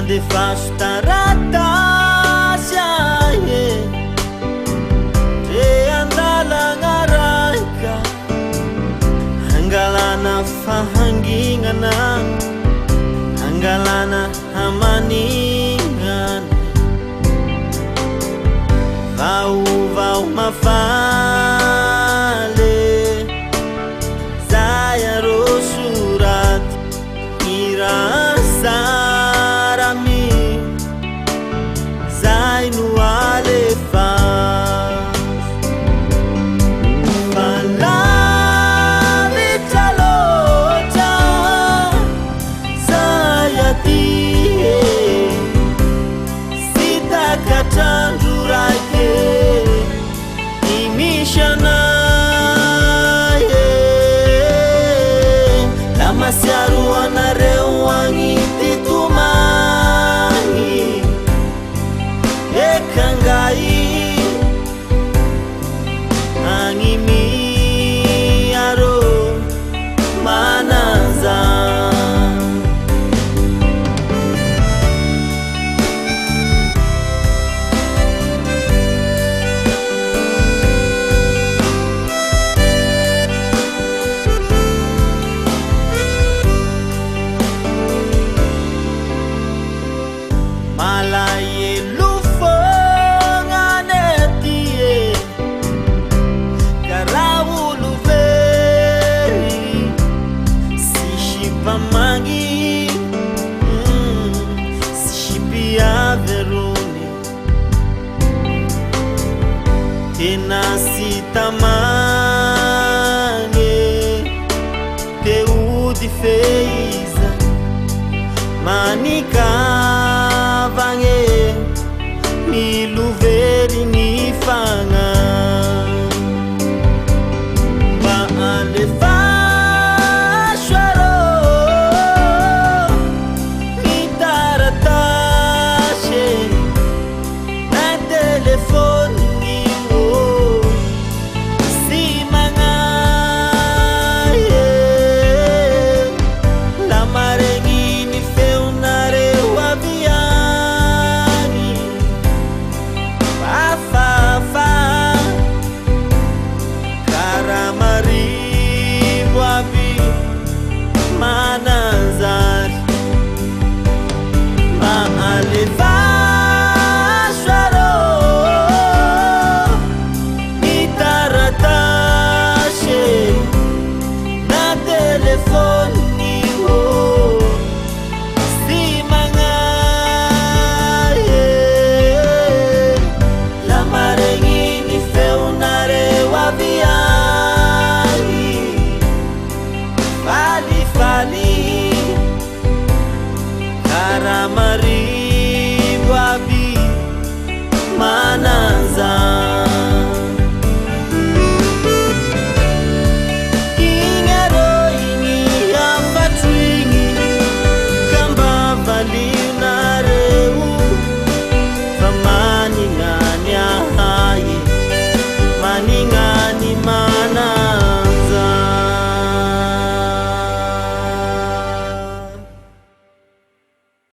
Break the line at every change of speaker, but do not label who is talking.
defaso taratasy ahe re andalagna raika angalana fahanginana angalana hamaningana vaovao mafaly zay arô soraty irasarami zay no alefaso falavitra loatra zay aty sy takatrandro raike imisy anay la masiaro anareo agny titomagny ekangay agny miarô manaza malaye lufonganetie karawulu veri sishipamangi sishipia veruni tena sitamange teudi feiza manika vange ni luveri ni fanga ba alefasharo ni taratashe na telefoni ni o si mangaye la marengi ni feunare waviani fafafa karamari wavi manazari ma alefasharo ni taratashe na telefoni o si mangaye la marengi ni feunare waviani fali fali karamari